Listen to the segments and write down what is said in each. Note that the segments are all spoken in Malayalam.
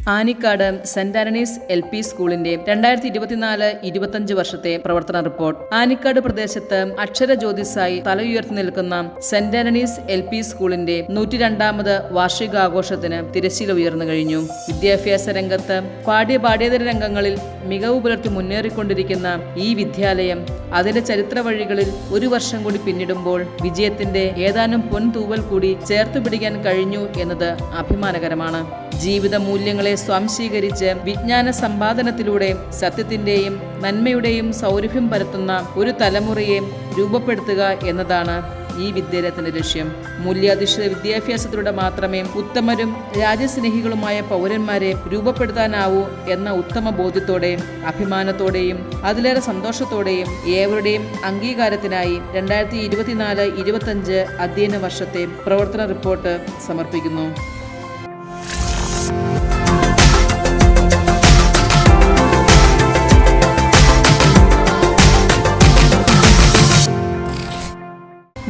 ആനിക്കാട് സെന്റ് ആന്റണീസ് LP സ്കൂളിന്റെ 2024-25 വർഷത്തെ പ്രവർത്തന റിപ്പോർട്ട്. ആനിക്കാട് പ്രദേശത്ത് അക്ഷരജ്യോതിസായി തലയുയർത്തി നിൽക്കുന്ന സെന്റ് ആന്റണീസ് LP സ്കൂളിന്റെ 102ാമത് വാർഷികാഘോഷത്തിന് തിരശ്ശീല ഉയർന്നു കഴിഞ്ഞു. വിദ്യാഭ്യാസ രംഗത്ത് പാഠ്യേതര രംഗങ്ങളിൽ മികവ് പുലർത്തി മുന്നേറിക്കൊണ്ടിരിക്കുന്ന ഈ വിദ്യാലയം അതിന്റെ ചരിത്ര വഴികളിൽ ഒരു വർഷം കൂടി പിന്നിടുമ്പോൾ വിജയത്തിന്റെ ഏതാനും പൊൻതൂവൽ കൂടി ചേർത്തു പിടിക്കാൻ കഴിഞ്ഞു എന്നത് അഭിമാനകരമാണ്. ജീവിത മൂല്യങ്ങളെ സ്വാംശീകരിച്ച് വിജ്ഞാന സമ്പാദനത്തിലൂടെ സത്യത്തിന്റെയും നന്മയുടെയും സൗരഭ്യം പരത്തുന്ന ഒരു തലമുറയെ രൂപപ്പെടുത്തുക എന്നതാണ് ഈ വിദ്യാലയത്തിന്റെ ലക്ഷ്യം. മൂല്യാധിഷ്ഠിത വിദ്യാഭ്യാസത്തിലൂടെ മാത്രമേ ഉത്തമരും രാജ്യസ്നേഹികളുമായ പൗരന്മാരെ രൂപപ്പെടുത്താനാവൂ എന്ന ഉത്തമ ബോധ്യത്തോടെയും അഭിമാനത്തോടെയും അതിലേറെ സന്തോഷത്തോടെയും ഏവരുടെയും അംഗീകാരത്തിനായി 2024-25 അധ്യയന വർഷത്തെ പ്രവർത്തന റിപ്പോർട്ട് സമർപ്പിക്കുന്നു.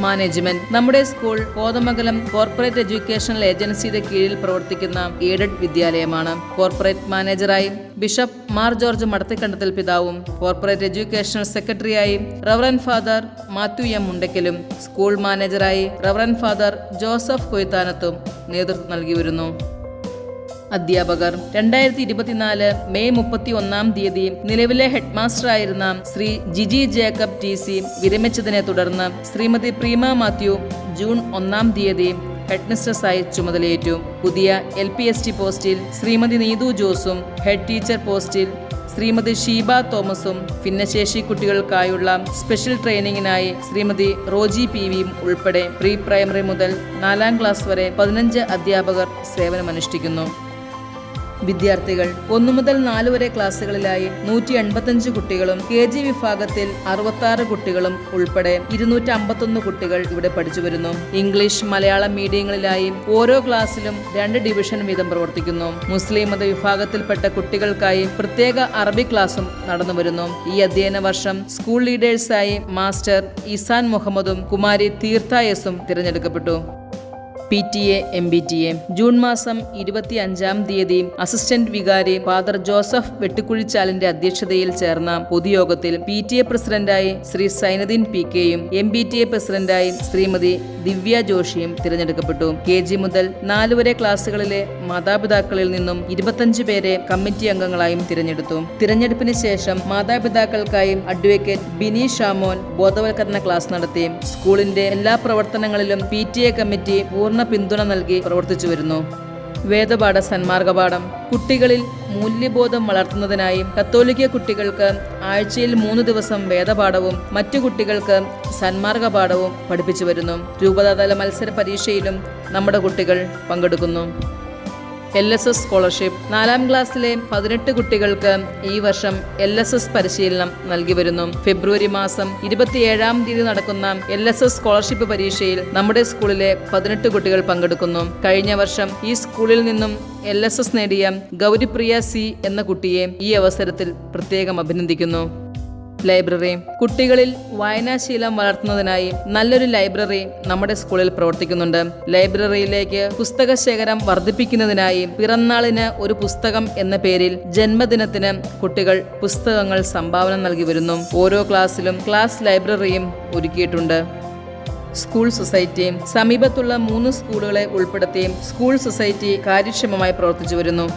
മാനേജ്മെന്റ്. നമ്മുടെ സ്കൂൾ കോതമംഗലം കോർപ്പറേറ്റ് എഡ്യൂക്കേഷണൽ ഏജൻസിയുടെ കീഴിൽ പ്രവർത്തിക്കുന്ന എയ്ഡഡ് വിദ്യാലയമാണ്. കോർപ്പറേറ്റ് മാനേജറായി ബിഷപ്പ് മാർ ജോർജ് മടത്തിക്കണ്ടത്തിൽ പിതാവും കോർപ്പറേറ്റ് എഡ്യൂക്കേഷണൽ സെക്രട്ടറിയായി റവറൻ ഫാദർ മാത്യു M. മുണ്ടയ്ക്കലും സ്കൂൾ മാനേജറായി റവറൻ ഫാദർ ജോസഫ് കൊയ്ത്താനത്തും നേതൃത്വം നൽകി വരുന്നു. അധ്യാപകർ. 2024 മെയ് 31 നിലവിലെ ഹെഡ് മാസ്റ്ററായിരുന്ന ശ്രീ ജിജി ജേക്കബ് TC വിരമിച്ചതിനെ തുടർന്ന് ശ്രീമതി പ്രീമ മാത്യു ജൂൺ 1 ഹെഡ് മിസ്ട്രസായി ചുമതലയേറ്റു. പുതിയ LPST പോസ്റ്റിൽ ശ്രീമതി നീതു ജോസും ഹെഡ് ടീച്ചർ പോസ്റ്റിൽ ശ്രീമതി ഷീബ തോമസും ഭിന്നശേഷി കുട്ടികൾക്കായുള്ള സ്പെഷ്യൽ ട്രെയിനിങ്ങിനായി ശ്രീമതി റോജി PV ഉൾപ്പെടെ പ്രീ പ്രൈമറി മുതൽ 4ാം ക്ലാസ് വരെ 15 അധ്യാപകർ സേവനമനുഷ്ഠിക്കുന്നു. വിദ്യാർത്ഥികൾ 1 മുതൽ 4 വരെ ക്ലാസ്സുകളിലായി 185 കുട്ടികളും KG വിഭാഗത്തിൽ 66 കുട്ടികളും ഉൾപ്പെടെ 251 കുട്ടികൾ ഇവിടെ പഠിച്ചു വരുന്നു. ഇംഗ്ലീഷ് മലയാളം മീഡിയങ്ങളിലായി ഓരോ ക്ലാസ്സിലും 2 ഡിവിഷൻ വീതം പ്രവർത്തിക്കുന്നു. മുസ്ലിം മത വിഭാഗത്തിൽപ്പെട്ട കുട്ടികൾക്കായി പ്രത്യേക അറബി ക്ലാസും നടന്നു വരുന്നു. ഈ അധ്യയന വർഷം സ്കൂൾ ലീഡേഴ്സായി മാസ്റ്റർ ഇസാൻ മുഹമ്മദും കുമാരി തീർത്ഥ എസും തിരഞ്ഞെടുക്കപ്പെട്ടു. PTA MBTA. ജൂൺ മാസം 25 അസിസ്റ്റന്റ് വികാരി ഫാദർ ജോസഫ് വെട്ടിക്കുഴിച്ചാലിന്റെ അധ്യക്ഷതയിൽ ചേർന്ന പൊതുയോഗത്തിൽ PTA പ്രസിഡന്റായി ശ്രീ സൈനുദ്ദീൻ PKയും MBTA പ്രസിഡന്റായി ശ്രീമതി ദിവ്യ ജോഷിയും തിരഞ്ഞെടുക്കപ്പെട്ടു. KG മുതൽ 4 വരെ ക്ലാസ്സുകളിലെ മാതാപിതാക്കളിൽ നിന്നും 25 പേരെ കമ്മിറ്റി അംഗങ്ങളായും തിരഞ്ഞെടുത്തു. തിരഞ്ഞെടുപ്പിന് ശേഷം മാതാപിതാക്കൾക്കായി അഡ്വക്കേറ്റ് ബിനി ഷാമോൻ ബോധവൽക്കരണ ക്ലാസ് നടത്തി. സ്കൂളിന്റെ എല്ലാ പ്രവർത്തനങ്ങളിലും PTA കമ്മിറ്റി പൂർണ്ണ പിന്തുണ നൽകി പ്രവർത്തിച്ചു വരുന്നു. വേദപാഠ സന്മാർഗപാഠം. കുട്ടികളിൽ മൂല്യബോധം വളർത്തുന്നതിനായി കത്തോലിക്ക കുട്ടികൾക്ക് ആഴ്ചയിൽ 3 ദിവസം വേദപാഠവും മറ്റു കുട്ടികൾക്ക് സന്മാർഗപാഠവും പഠിപ്പിച്ചു വരുന്നു. രൂപതാതല മത്സര പരീക്ഷയിലും നമ്മുടെ കുട്ടികൾ പങ്കെടുക്കുന്നു. LSS scholarship. 4ാം ക്ലാസ്സിലെ 18 കുട്ടികൾക്ക് ഈ വർഷം LSS പരിശീലനം നൽകി വരുന്നു. ഫെബ്രുവരി മാസം 27 നടക്കുന്ന LSS സ്കോളർഷിപ്പ് പരീക്ഷയിൽ നമ്മുടെ സ്കൂളിലെ 18 കുട്ടികൾ പങ്കെടുക്കുന്നു. കഴിഞ്ഞ വർഷം ഈ സ്കൂളിൽ നിന്നും LSS നേടിയ ഗൗരിപ്രിയ C എന്ന കുട്ടിയെ ഈ അവസരത്തിൽ പ്രത്യേകം അഭിനന്ദിക്കുന്നു. ലൈബ്രറി. കുട്ടികളിൽ വായനാശീലം വളർത്തുന്നതിനായി നല്ലൊരു ലൈബ്രറി നമ്മുടെ സ്കൂളിൽ പ്രവർത്തിക്കുന്നുണ്ട്. ലൈബ്രറിയിലേക്ക് പുസ്തക ശേഖരം വർദ്ധിപ്പിക്കുന്നതിനായി പിറന്നാളിന് ഒരു പുസ്തകം എന്ന പേരിൽ ജന്മദിനത്തിന് കുട്ടികൾ പുസ്തകങ്ങൾ സംഭാവന നൽകി വരുന്നു. ഓരോ ക്ലാസ്സിലും ക്ലാസ് ലൈബ്രറിയും ഒരുക്കിയിട്ടുണ്ട്. School society. സമീപത്തുള്ള 3 സ്കൂളുകളെ ഉൾപ്പെടുത്തി സ്കൂൾ സൊസൈറ്റി കാര്യക്ഷമമായി പ്രവർത്തിച്ചു വരുന്നു.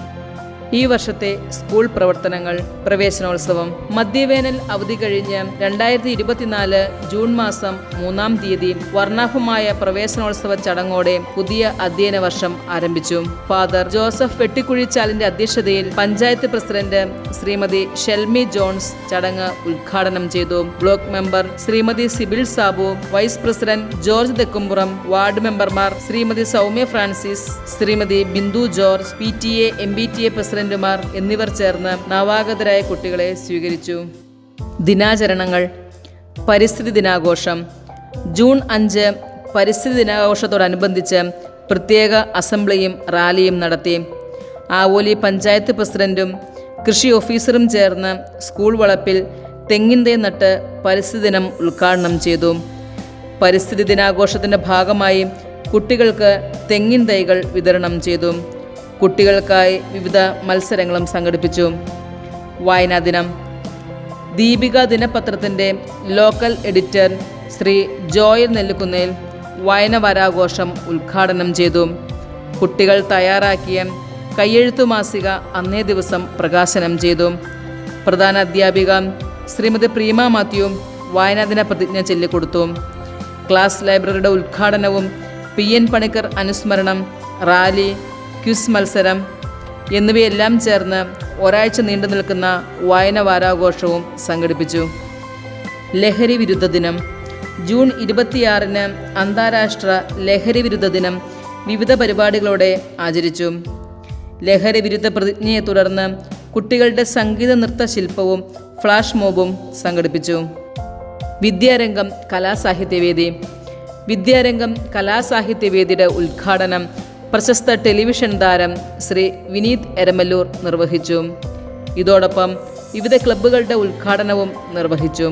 ഈ വർഷത്തെ സ്കൂൾ പ്രവർത്തനങ്ങൾ. പ്രവേശനോത്സവം. മധ്യവേനൽ അവധി കഴിഞ്ഞ് 2024 ജൂൺ മാസം 3 വർണ്ണാഭമായ പ്രവേശനോത്സവ ചടങ്ങോടെ പുതിയ അധ്യയന വർഷം ആരംഭിച്ചു. ഫാദർ ജോസഫ് വെട്ടിക്കുഴിച്ചാലിന്റെ അധ്യക്ഷതയിൽ പഞ്ചായത്ത് പ്രസിഡന്റ് ശ്രീമതി ഷെൽമി ജോൺസ് ചടങ്ങ് ഉദ്ഘാടനം ചെയ്തു. Block member Shrimati Sibil Sabu, vice president George Thekkumpuram, ward മെമ്പർമാർ ശ്രീമതി സൗമ്യ ഫ്രാൻസിസ്, ശ്രീമതി ബിന്ദു ജോർജ്, PTA MBTA പ്രസിഡന്റുമാർ എന്നിവർ ചേർന്ന് നവാഗതരായ കുട്ടികളെ സ്വീകരിച്ചു. ദിനാചരണങ്ങൾ. പരിസ്ഥിതി ദിനാഘോഷം. ജൂൺ 5 പരിസ്ഥിതി ദിനാഘോഷത്തോടനുബന്ധിച്ച് പ്രത്യേക അസംബ്ലിയും റാലിയും നടത്തി. ആവോലി പഞ്ചായത്ത് പ്രസിഡന്റും കൃഷി ഓഫീസറും ചേർന്ന് സ്കൂൾ വളപ്പിൽ തെങ്ങിൻ തൈ നട്ട് പരിസ്ഥിതി ദിനം ഉദ്ഘാടനം ചെയ്തു. പരിസ്ഥിതി ദിനാഘോഷത്തിന്റെ ഭാഗമായി കുട്ടികൾക്ക് തെങ്ങിൻ തൈകൾ വിതരണം ചെയ്തു. കുട്ടികൾക്കായി വിവിധ മത്സരങ്ങളും സംഘടിപ്പിച്ചു. വായനാ ദിനം. ദീപിക ദിനപത്രത്തിൻ്റെ ലോക്കൽ എഡിറ്റർ ശ്രീ ജോയൽ നെല്ലിക്കുന്നേൽ വായന വാരാഘോഷം ഉദ്ഘാടനം ചെയ്തു. കുട്ടികൾ തയ്യാറാക്കിയ കയ്യെഴുത്തു മാസിക അന്നേ ദിവസം പ്രകാശനം ചെയ്തു. പ്രധാന അധ്യാപിക ശ്രീമതി പ്രീമ മാത്യു വായനാദിന പ്രതിജ്ഞ ചൊല്ലിക്കൊടുത്തു. ക്ലാസ് ലൈബ്രറിയുടെ ഉദ്ഘാടനവും PN പണിക്കർ അനുസ്മരണം, റാലി, ക്വിസ് മത്സരം എന്നിവയെല്ലാം ചേർന്ന് ഒരാഴ്ച നീണ്ടു നിൽക്കുന്ന വായന വാരാഘോഷവും സംഘടിപ്പിച്ചു. ലഹരി വിരുദ്ധ ദിനം. ജൂൺ 26 അന്താരാഷ്ട്ര ലഹരി വിരുദ്ധ ദിനം വിവിധ പരിപാടികളോടെ ആചരിച്ചു. ലഹരി വിരുദ്ധ പ്രതിജ്ഞയെ തുടർന്ന് കുട്ടികളുടെ സംഗീത നൃത്ത ശില്പവും ഫ്ലാഷ് മോബും സംഘടിപ്പിച്ചു. വിദ്യാരംഗം കലാസാഹിത്യവേദി. വിദ്യാരംഗം കലാസാഹിത്യവേദിയുടെ ഉദ്ഘാടനം പ്രശസ്ത ടെലിവിഷൻ താരം ശ്രീ വിനീത് എരമല്ലൂർ നിർവഹിച്ചു. ഇതോടൊപ്പം വിവിധ ക്ലബ്ബുകളുടെ ഉദ്ഘാടനവും നിർവഹിച്ചു.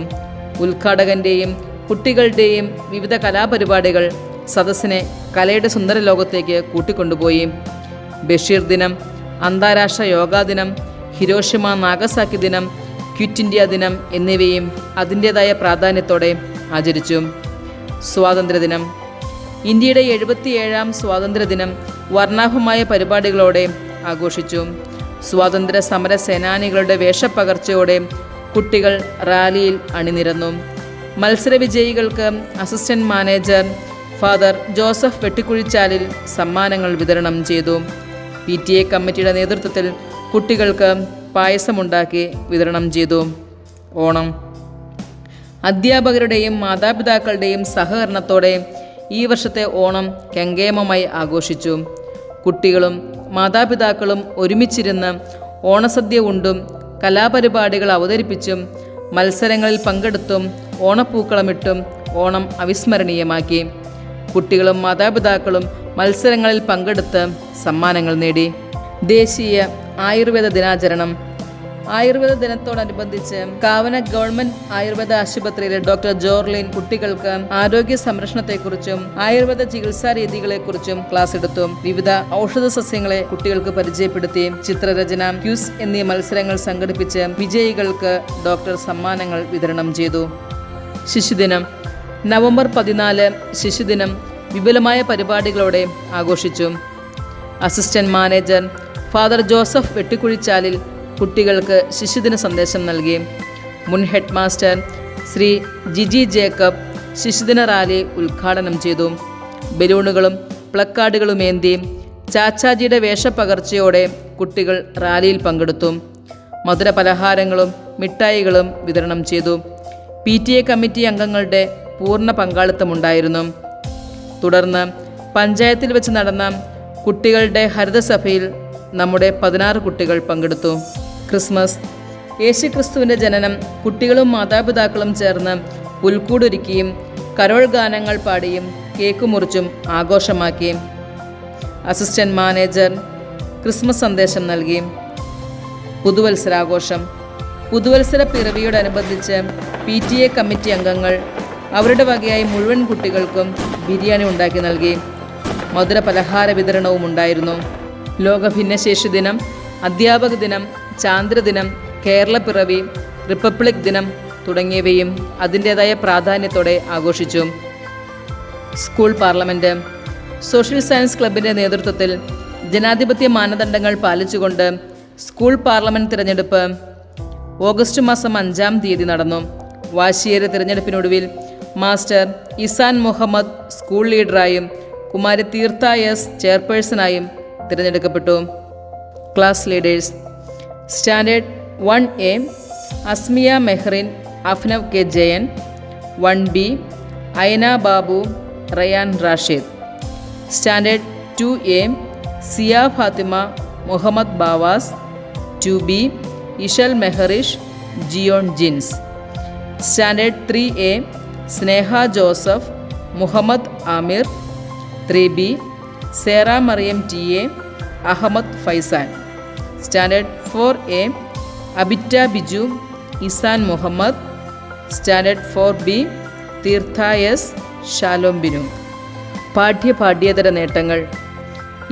ഉദ്ഘാടകൻ്റെയും കുട്ടികളുടെയും വിവിധ കലാപരിപാടികൾ സദസ്സിനെ കലയുടെ സുന്ദര ലോകത്തേക്ക് കൂട്ടിക്കൊണ്ടുപോയി. ബഷീർ ദിനം, അന്താരാഷ്ട്ര യോഗാ ദിനം, ഹിരോഷിമ നാഗസാക്കി ദിനം, ക്വിറ്റ് ഇന്ത്യ ദിനം എന്നിവയും അതിൻ്റേതായ പ്രാധാന്യത്തോടെ ആചരിച്ചു. സ്വാതന്ത്ര്യദിനം. ഇന്ത്യയുടെ 77ാം സ്വാതന്ത്ര്യദിനം വർണ്ണാഭമായ പരിപാടികളോടെ ആഘോഷിച്ചു. സ്വാതന്ത്ര്യ സമര സേനാനികളുടെ വേഷപ്പകർച്ചയോടെ കുട്ടികൾ റാലിയിൽ അണിനിരന്നു. മത്സര വിജയികൾക്ക് assistant manager father Joseph Vettikuzhichalil സമ്മാനങ്ങൾ വിതരണം ചെയ്തു. PTA കമ്മിറ്റിയുടെ നേതൃത്വത്തിൽ കുട്ടികൾക്ക് പായസമുണ്ടാക്കി വിതരണം ചെയ്തു. ഓണം. അധ്യാപകരുടെയും മാതാപിതാക്കളുടെയും സഹകരണത്തോടെ ഈ വർഷത്തെ ഓണം കെങ്കേമമായി ആഘോഷിച്ചു. കുട്ടികളും മാതാപിതാക്കളും ഒരുമിച്ചിരുന്ന് ഓണസദ്യ ഉണ്ടും കലാപരിപാടികൾ അവതരിപ്പിച്ചും മത്സരങ്ങളിൽ പങ്കെടുത്തും ഓണപ്പൂക്കളമിട്ടും ഓണം അവിസ്മരണീയമാക്കി. കുട്ടികളും മാതാപിതാക്കളും മത്സരങ്ങളിൽ പങ്കെടുത്ത് സമ്മാനങ്ങൾ നേടി. ദേശീയ ആയുർവേദ ദിനാചരണം. ആയുർവേദ ദിനത്തോടനുബന്ധിച്ച് കാവന ഗവൺമെന്റ് ആയുർവേദ ആശുപത്രിയിലെ ഡോക്ടർ ജോർലിൻ കുട്ടികൾക്ക് ആരോഗ്യ സംരക്ഷണത്തെക്കുറിച്ചും ആയുർവേദ ചികിത്സാ രീതികളെക്കുറിച്ചും ക്ലാസ് എടുത്തു. വിവിധ ഔഷധ സസ്യങ്ങളെ കുട്ടികൾക്ക് പരിചയപ്പെടുത്തി ചിത്രരചന, ക്യൂസ് എന്നീ മത്സരങ്ങൾ സംഘടിപ്പിച്ച് വിജയികൾക്ക് ഡോക്ടർ സമ്മാനങ്ങൾ വിതരണം ചെയ്തു. ശിശുദിനം. നവംബർ 14 ശിശുദിനം വിപുലമായ പരിപാടികളോടെ ആഘോഷിച്ചു. Assistant manager father Joseph Vettikuzhichalil കുട്ടികൾക്ക് ശിശുദിന സന്ദേശം നൽകി. മുൻ ഹെഡ് മാസ്റ്റർ ശ്രീ ജിജി ജേക്കബ് ശിശുദിന റാലി ഉദ്ഘാടനം ചെയ്തു. ബലൂണുകളും പ്ലക്കാർഡുകളുമേന്തി ചാച്ചാജിയുടെ വേഷപ്പകർച്ചയോടെ കുട്ടികൾ റാലിയിൽ പങ്കെടുത്തു. മധുര പലഹാരങ്ങളും മിഠായികളും വിതരണം ചെയ്തു. PTA കമ്മിറ്റി അംഗങ്ങളുടെ പൂർണ്ണ പങ്കാളിത്തമുണ്ടായിരുന്നു. തുടർന്ന് പഞ്ചായത്തിൽ വെച്ച് നടന്ന കുട്ടികളുടെ ഹരിതസഭയിൽ നമ്മുടെ 16 കുട്ടികൾ പങ്കെടുത്തു. ക്രിസ്മസ്. യേശുക്രിസ്തുവിൻ്റെ ജനനം കുട്ടികളും മാതാപിതാക്കളും ചേർന്ന് പുൽക്കൂടൊരുക്കിയും കരോൾ ഗാനങ്ങൾ പാടിയും കേക്ക് മുറിച്ചും ആഘോഷമാക്കി. അസിസ്റ്റന്റ് മാനേജർ ക്രിസ്മസ് സന്ദേശം നൽകി. പുതുവത്സരാഘോഷം. പുതുവത്സര പിറവിയോടനുബന്ധിച്ച് PTA കമ്മിറ്റി അംഗങ്ങൾ അവരുടെ വകയായി മുഴുവൻ കുട്ടികൾക്കും ബിരിയാണി ഉണ്ടാക്കി നൽകി. മധുര പലഹാര വിതരണവും ഉണ്ടായിരുന്നു. ലോക ഭിന്നശേഷി ദിനം, അധ്യാപക ദിനം, ചാന്ദ്രദിനം, കേരളപ്പിറവി, റിപ്പബ്ലിക് ദിനം തുടങ്ങിയവയും അതിൻ്റേതായ പ്രാധാന്യത്തോടെ ആഘോഷിച്ചു. School parliament. സോഷ്യൽ സയൻസ് ക്ലബിൻ്റെ നേതൃത്വത്തിൽ ജനാധിപത്യ മാനദണ്ഡങ്ങൾ പാലിച്ചുകൊണ്ട് സ്കൂൾ പാർലമെൻറ്റ് തിരഞ്ഞെടുപ്പ് ഓഗസ്റ്റ് മാസം 5-ാം തീയതി നടന്നു. വാശിയേറിയ തിരഞ്ഞെടുപ്പിനൊടുവിൽ മാസ്റ്റർ ഇസാൻ മുഹമ്മദ് സ്കൂൾ ലീഡറായും കുമാരി തീർത്ഥ എസ് ചെയർപേഴ്സണായും തിരഞ്ഞെടുക്കപ്പെട്ടു. Class leaders. Standard 1A Asmiya Mehrin Afnav K Jayan. 1B Ayana Babu Rayan Rashid. Standard 2A Siya Fathima Muhammad Bavas. 2B Ishal Meharish Jion Jins. Standard 3A Sneha Joseph Muhammad Aamir. 3B Sera Mariyam TA Ahammed Faizan. Standard 4A Abitta Biju Isaan Muhammad. Standard 4B Theertha S Shalom Binu. പാഠ്യേതര നേട്ടങ്ങൾ.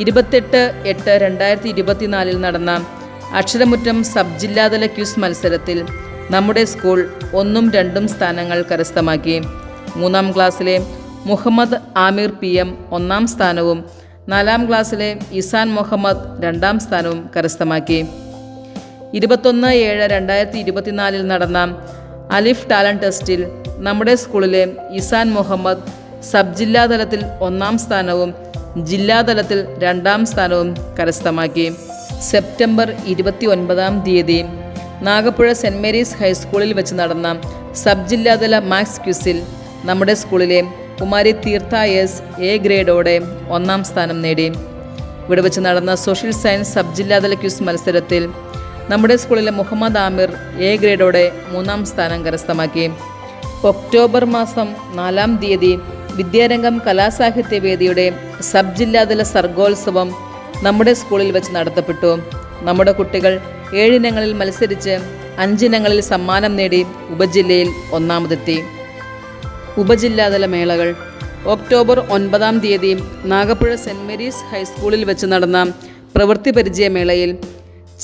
28/8/2024 നടന്ന അക്ഷരമുറ്റം സബ് ജില്ലാതല ക്വിസ് മത്സരത്തിൽ നമ്മുടെ സ്കൂൾ 1ഉം 2ഉം സ്ഥാനങ്ങൾ കരസ്ഥമാക്കി. 3-ാം ക്ലാസ്സിലെ മുഹമ്മദ് ആമിർ PM 1-ാം സ്ഥാനവും 4-ാം ക്ലാസ്സിലെ ഇസാൻ മുഹമ്മദ് 2-ാം സ്ഥാനവും കരസ്ഥമാക്കി. 21/7/2024 നടന്ന അലിഫ് ടാലന്റ് ടെസ്റ്റിൽ നമ്മുടെ സ്കൂളിലെ ഇസാൻ മുഹമ്മദ് സബ് ജില്ലാതലത്തിൽ 1-ാം സ്ഥാനവും ജില്ലാതലത്തിൽ 2-ാം സ്ഥാനവും കരസ്ഥമാക്കി. സെപ്റ്റംബർ 29-ാം തീയതി നാഗപ്പുഴ സെൻറ് മേരീസ് ഹൈസ്കൂളിൽ വെച്ച് നടന്ന സബ് ജില്ലാതല മാത്സ് ക്വിസിൽ നമ്മുടെ സ്കൂളിലെ കുമാരി തീർത്ഥ S A ഗ്രേഡോടെ 1-ാം സ്ഥാനം നേടി. ഇവിടെ വെച്ച് നടന്ന സോഷ്യൽ സയൻസ് സബ് ജില്ലാതല ക്വിസ് മത്സരത്തിൽ നമ്മുടെ സ്കൂളിലെ മുഹമ്മദ് ആമിർ A ഗ്രേഡോടെ 3-ാം സ്ഥാനം കരസ്ഥമാക്കി. ഒക്ടോബർ മാസം 4-ാം തീയതി വിദ്യാരംഗം കലാസാഹിത്യവേദിയുടെ സബ് ജില്ലാതല സർഗോത്സവം നമ്മുടെ സ്കൂളിൽ വെച്ച് നടത്തപ്പെട്ടു. നമ്മുടെ കുട്ടികൾ 7 ഇനങ്ങളിൽ മത്സരിച്ച് 5 ഇനങ്ങളിൽ സമ്മാനം നേടി ഉപജില്ലയിൽ 1ാമതെത്തി. ഉപജില്ലാതല മേളകൾ ഒക്ടോബർ 9-ാം തീയതി നാഗപ്പുഴ സെൻറ് മേരീസ് ഹൈസ്കൂളിൽ വെച്ച് നടന്ന പ്രവൃത്തി പരിചയമേളയിൽ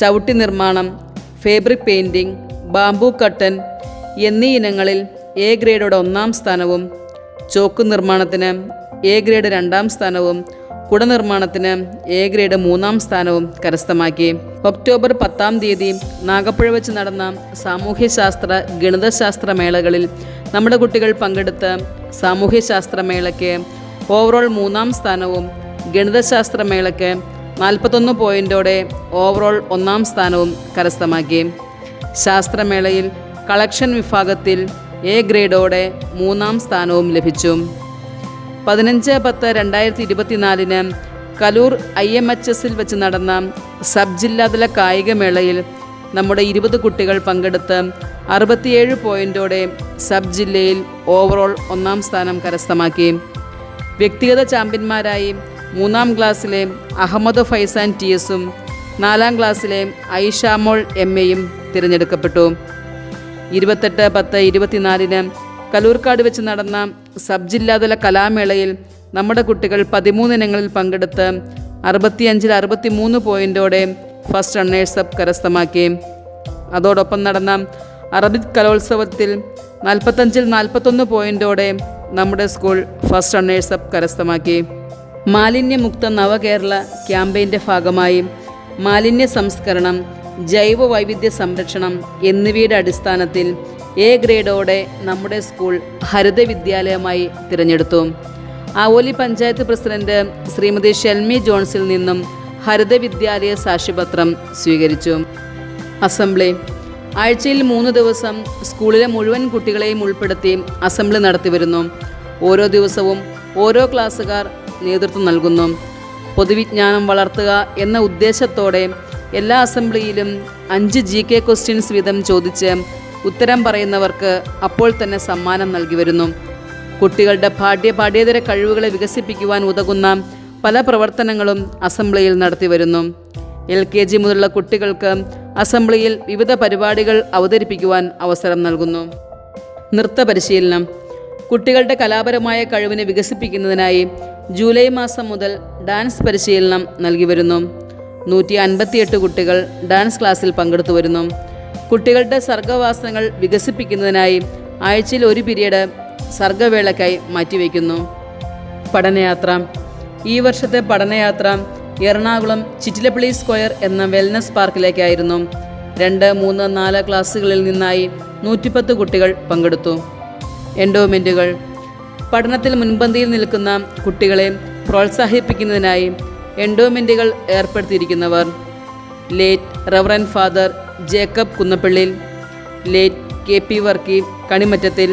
ചവിട്ടി നിർമ്മാണം, ഫാബ്രിക് പെയിൻറ്റിംഗ്, ബാംബു കട്ടൻ എന്നീ ഇനങ്ങളിൽ A ഗ്രേഡോടെ 1-ാം സ്ഥാനവും, ചോക്ക് നിർമ്മാണത്തിന് A ഗ്രേഡ് 2-ാം സ്ഥാനവും, കുട നിർമ്മാണത്തിന് A ഗ്രേഡ് 3-ാം സ്ഥാനവും കരസ്ഥമാക്കി. ഒക്ടോബർ 10-ാം തീയതി നാഗപ്പുഴ വെച്ച് നടന്ന സാമൂഹ്യശാസ്ത്ര ഗണിതശാസ്ത്ര മേളകളിൽ നമ്മുടെ കുട്ടികൾ പങ്കെടുത്ത സാമൂഹ്യശാസ്ത്ര മേളയ്ക്ക് ഓവറോൾ 3-ാം സ്ഥാനവും ഗണിതശാസ്ത്ര മേളയ്ക്ക് 41 പോയിൻ്റോടെ ഓവറോൾ 1-ാം സ്ഥാനവും കരസ്ഥമാക്കി. ശാസ്ത്രമേളയിൽ കളക്ഷൻ വിഭാഗത്തിൽ A ഗ്രേഡോടെ 3-ാം സ്ഥാനവും ലഭിച്ചു. 15/10/2024 കലൂർ IMHSൽ വെച്ച് നടന്ന സബ് ജില്ലാതല കായികമേളയിൽ നമ്മുടെ 20 കുട്ടികൾ പങ്കെടുത്ത് 67 പോയിൻ്റോടെ സബ് ജില്ലയിൽ ഓവറോൾ 1-ാം സ്ഥാനം കരസ്ഥമാക്കി. വ്യക്തിഗത ചാമ്പ്യന്മാരായി 3-ാം ക്ലാസ്സിലെ അഹമ്മദ് ഫൈസാൻ TSഉം 4-ാം ക്ലാസ്സിലെ ഐഷാമോൾ MAയും തിരഞ്ഞെടുക്കപ്പെട്ടു. 28/10/24 കലൂർക്കാട് വെച്ച് നടന്ന സബ് ജില്ലാതല കലാമേളയിൽ നമ്മുടെ കുട്ടികൾ 13 ഇനങ്ങളിൽ പങ്കെടുത്ത് 65-ൽ 63 പോയിൻ്റോടെ ഫസ്റ്റ് റണ്ണേഴ്സ് അപ്പ് കരസ്ഥമാക്കി. അതോടൊപ്പം നടന്ന അറബിക് കലോത്സവത്തിൽ 45-ൽ 41 പോയിൻ്റോടെ നമ്മുടെ സ്കൂൾ ഫസ്റ്റ് റണ്ണേഴ്സ് അപ്പ് കരസ്ഥമാക്കി. മാലിന്യമുക്ത നവകേരള ക്യാമ്പയിൻ്റെ ഭാഗമായി മാലിന്യ സംസ്കരണം, ജൈവ വൈവിധ്യ സംരക്ഷണം എന്നിവയുടെ അടിസ്ഥാനത്തിൽ A ഗ്രേഡോടെ നമ്മുടെ സ്കൂൾ ഹരിത വിദ്യാലയമായി തിരഞ്ഞെടുത്തു. ആവോലി പഞ്ചായത്ത് പ്രസിഡന്റ് ശ്രീമതി ഷെൽമി ജോൺസിൽ നിന്നും ഹരിത വിദ്യാലയ സാക്ഷ്യപത്രം സ്വീകരിച്ചു. അസംബ്ലി ആഴ്ചയിൽ 3 ദിവസം സ്കൂളിലെ മുഴുവൻ കുട്ടികളെയും ഉൾപ്പെടുത്തി അസംബ്ലി നടത്തിവരുന്നു. ഓരോ ദിവസവും ഓരോ ക്ലാസ്സുകാർ നേതൃത്വം നൽകുന്നു. പൊതുവിജ്ഞാനം വളർത്തുക എന്ന ഉദ്ദേശത്തോടെ എല്ലാ അസംബ്ലിയിലും 5 GK ക്വസ്റ്റ്യൻസ് വീതം ചോദിച്ച് ഉത്തരം പറയുന്നവർക്ക് അപ്പോൾ തന്നെ സമ്മാനം നൽകി വരുന്നു. കുട്ടികളുടെ പാഠ്യേതര കഴിവുകളെ വികസിപ്പിക്കുവാൻ ഉതകുന്ന പല പ്രവർത്തനങ്ങളും അസംബ്ലിയിൽ നടത്തി വരുന്നു. LKG മുതലുള്ള കുട്ടികൾക്ക് അസംബ്ലിയിൽ വിവിധ പരിപാടികൾ അവതരിപ്പിക്കുവാൻ അവസരം നൽകുന്നു. നൃത്ത പരിശീലനം കുട്ടികളുടെ കലാപരമായ കഴിവിനെ വികസിപ്പിക്കുന്നതിനായി ജൂലൈ മാസം മുതൽ ഡാൻസ് പരിശീലനം നൽകി വരുന്നു. 158 കുട്ടികൾ ഡാൻസ് ക്ലാസ്സിൽ പങ്കെടുത്തു വരുന്നു. കുട്ടികളുടെ സർഗവാസനകൾ വികസിപ്പിക്കുന്നതിനായി ആഴ്ചയിൽ 1 പീരീഡ് സർഗവേളയ്ക്കായി മാറ്റിവെക്കുന്നു. പഠനയാത്ര ഈ വർഷത്തെ പഠനയാത്ര എറണാകുളം ചിറ്റിലപ്പള്ളി സ്ക്വയർ എന്ന വെൽനസ് പാർക്കിലേക്കായിരുന്നു. 2, 3, 4 ക്ലാസ്സുകളിൽ നിന്നായി 110 കുട്ടികൾ പങ്കെടുത്തു. എൻഡോമെൻറ്റുകൾ പഠനത്തിൽ മുൻപന്തിയിൽ നിൽക്കുന്ന കുട്ടികളെ പ്രോത്സാഹിപ്പിക്കുന്നതിനായി എൻഡോമെൻറ്റുകൾ ഏർപ്പെടുത്തിയിരിക്കുന്നവർ: late reverend father Jacob Kunnappallil, late KP Varkey Kanimattathil,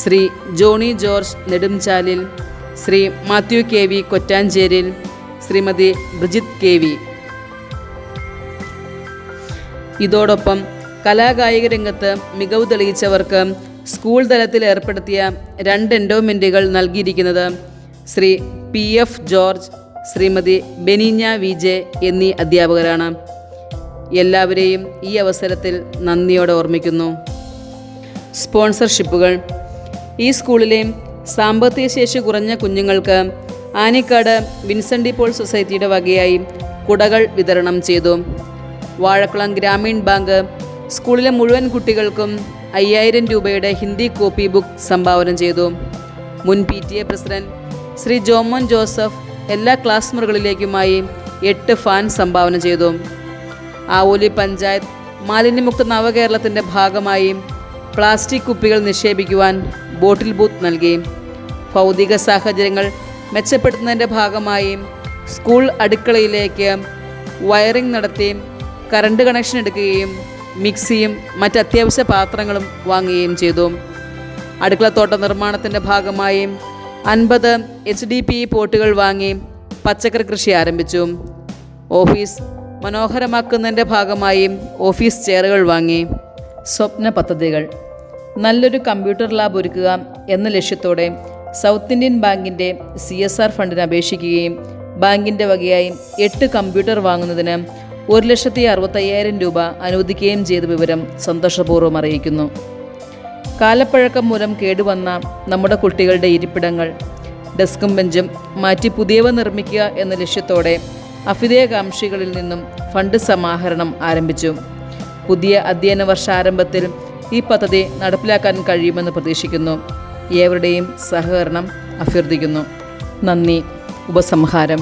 Shri Johny George Nedumchalil, Shri Mathew KV Kottancheril, Shrimati Brijith KV. ഇതോടൊപ്പം കലാകായിക രംഗത്ത് മികവ് തെളിയിച്ചവർക്ക് സ്കൂൾ തലത്തിൽ ഏർപ്പെടുത്തിയ 2 എൻഡോമെൻറ്റുകൾ നൽകിയിരിക്കുന്നത് ശ്രീ PF ജോർജ്, ശ്രീമതി ബെനീഞ്ഞ VJ എന്നീ അധ്യാപകരാണ്. എല്ലാവരെയും ഈ അവസരത്തിൽ നന്ദിയോടെ ഓർമ്മിക്കുന്നു. സ്പോൺസർഷിപ്പുകൾ ഈ സ്കൂളിലെ സാമ്പത്തിക ശേഷി കുറഞ്ഞ കുഞ്ഞുങ്ങൾക്ക് ആനിക്കാട് വിൻസെൻ്റ് പോൾ സൊസൈറ്റിയുടെ വകയായി കുടകൾ വിതരണം ചെയ്തു. വാഴക്കുളം ഗ്രാമീൺ ബാങ്ക് സ്കൂളിലെ മുഴുവൻ കുട്ടികൾക്കും 5000 രൂപയുടെ ഹിന്ദി കോപ്പി ബുക്ക് സംഭാവന ചെയ്തു. മുൻ PTA president Shri Jomon Joseph എല്ലാ ക്ലാസ് മുറികളിലേക്കുമായി 8 ഫാൻ സംഭാവന ചെയ്തു. ആവോലി പഞ്ചായത്ത് മാലിന്യമുക്ത നവകേരളത്തിൻ്റെ ഭാഗമായി പ്ലാസ്റ്റിക് കുപ്പികൾ നിക്ഷേപിക്കുവാൻ ബോട്ടിൽ ബൂത്ത് നൽകി. ഭൗതിക സാഹചര്യങ്ങൾ മെച്ചപ്പെടുത്തുന്നതിൻ്റെ ഭാഗമായി സ്കൂൾ അടുക്കളയിലേക്ക് വയറിംഗ് നടത്തി കറണ്ട് കണക്ഷൻ എടുക്കുകയും മിക്സിയും മറ്റ് അത്യാവശ്യ പാത്രങ്ങളും വാങ്ങുകയും ചെയ്തു. അടുക്കളത്തോട്ട നിർമ്മാണത്തിൻ്റെ ഭാഗമായി 50 HDPE പോട്ടുകൾ വാങ്ങി പച്ചക്കറി കൃഷി ആരംഭിച്ചു. ഓഫീസ് മനോഹരമാക്കുന്നതിൻ്റെ ഭാഗമായി ഓഫീസ് ചെയറുകൾ വാങ്ങി. സ്വപ്ന പദ്ധതികൾ: നല്ലൊരു കമ്പ്യൂട്ടർ ലാബ് ഒരുക്കുക എന്ന ലക്ഷ്യത്തോടെ സൗത്ത് ഇന്ത്യൻ ബാങ്കിൻ്റെ CSR ഫണ്ടിന് അപേക്ഷിക്കുകയും ബാങ്കിൻ്റെ വകയായി 8 കമ്പ്യൂട്ടർ വാങ്ങുന്നതിന് 1,65,000 രൂപ അനുവദിക്കുകയും ചെയ്ത വിവരം സന്തോഷപൂർവ്വം അറിയിക്കുന്നു. കാലപ്പഴക്കം മൂലം കേടുവന്ന നമ്മുടെ കുട്ടികളുടെ ഇരിപ്പിടങ്ങൾ, ഡെസ്കും ബെഞ്ചും മാറ്റി പുതിയവ നിർമ്മിക്കുക എന്ന ലക്ഷ്യത്തോടെ അഭ്യുദയകാംക്ഷികളിൽ നിന്നും ഫണ്ട് സമാഹരണം ആരംഭിച്ചു. പുതിയ അധ്യയന വർഷാരംഭത്തിൽ ഈ പദ്ധതി നടപ്പിലാക്കാൻ കഴിയുമെന്ന് പ്രതീക്ഷിക്കുന്നു. ഏവരുടെയും സഹകരണം അഭ്യർത്ഥിക്കുന്നു. നന്ദി. ഉപസംഹാരം: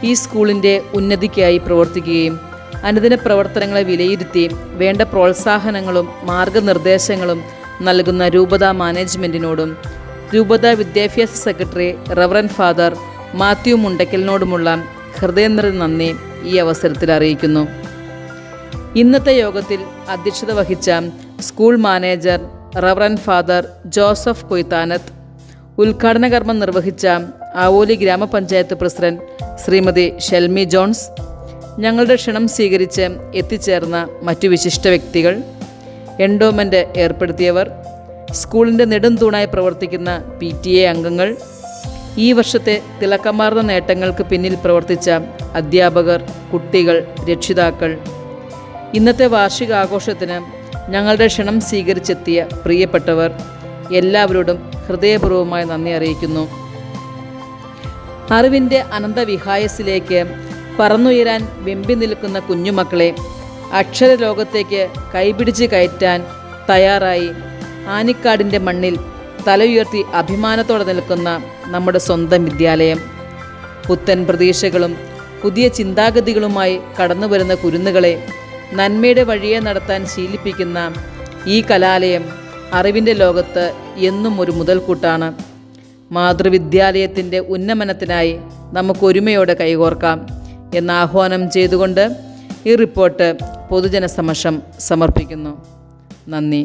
ഈ സ്കൂളിൻ്റെ ഉന്നതിക്കായി പ്രവർത്തിക്കുകയും അനുദിന പ്രവർത്തനങ്ങളെ വിലയിരുത്തി വേണ്ട പ്രോത്സാഹനങ്ങളും മാർഗനിർദ്ദേശങ്ങളും നൽകുന്ന രൂപതാ മാനേജ്മെൻറ്റിനോടും രൂപതാ വിദ്യാഭ്യാസ സെക്രട്ടറി റവറൻ ഫാദർ മാത്യു മുണ്ടക്കലിനോടുമുള്ള ഹൃദയം നിറഞ്ഞ നന്ദി ഈ അവസരത്തിൽ അറിയിക്കുന്നു. ഇന്നത്തെ യോഗത്തിൽ അധ്യക്ഷത വഹിച്ച school manager reverend father Joseph Koythanath, ഉദ്ഘാടന കർമ്മം നിർവഹിച്ച ആവോലി ഗ്രാമപഞ്ചായത്ത് പ്രസിഡന്റ് ശ്രീമതി ഷെൽമി ജോൺസ്, ഞങ്ങളുടെ ക്ഷണം സ്വീകരിച്ച് എത്തിച്ചേർന്ന മറ്റു വിശിഷ്ട വ്യക്തികൾ, എൻഡോമെൻ്റ് ഏർപ്പെടുത്തിയവർ, സ്കൂളിൻ്റെ നെടുംതൂണായി പ്രവർത്തിക്കുന്ന PTA അംഗങ്ങൾ, ഈ വർഷത്തെ തിളക്കമാർന്ന നേട്ടങ്ങൾക്ക് പിന്നിൽ പ്രവർത്തിച്ച അധ്യാപകർ, കുട്ടികൾ, രക്ഷിതാക്കൾ, ഇന്നത്തെ വാർഷികാഘോഷത്തിന് ഞങ്ങളുടെ ക്ഷണം സ്വീകരിച്ചെത്തിയ പ്രിയപ്പെട്ടവർ, എല്ലാവരോടും ഹൃദയപൂർവ്വമായ നന്ദി അറിയിക്കുന്നു. അറിവിൻ്റെ അനന്തവിഹായസിലേക്ക് പറന്നുയരാൻ വെമ്പി നിൽക്കുന്ന കുഞ്ഞുമക്കളെ അക്ഷരലോകത്തേക്ക് കൈപിടിച്ച് കയറ്റാൻ തയ്യാറായി ആനിക്കാടിൻ്റെ മണ്ണിൽ തലയുയർത്തി അഭിമാനത്തോടെ നിൽക്കുന്ന നമ്മുടെ സ്വന്തം വിദ്യാലയം, പുത്തൻ പ്രതീക്ഷകളും പുതിയ ചിന്താഗതികളുമായി കടന്നു വരുന്ന കുരുന്നുകളെ നന്മയുടെ വഴിയെ നടത്താൻ ശീലിപ്പിക്കുന്ന ഈ കലാലയം അറിവിൻ്റെ ലോകത്ത് എന്നും ഒരു മുതൽക്കൂട്ടാണ്. മാതൃവിദ്യാലയത്തിൻ്റെ ഉന്നമനത്തിനായി നമുക്ക് ഒരുമയോടെ കൈകോർക്കാം എന്ന് ആഹ്വാനം ചെയ്തുകൊണ്ട് ഈ റിപ്പോർട്ട് പൊതുജനസമക്ഷം സമർപ്പിക്കുന്നു. നന്ദി.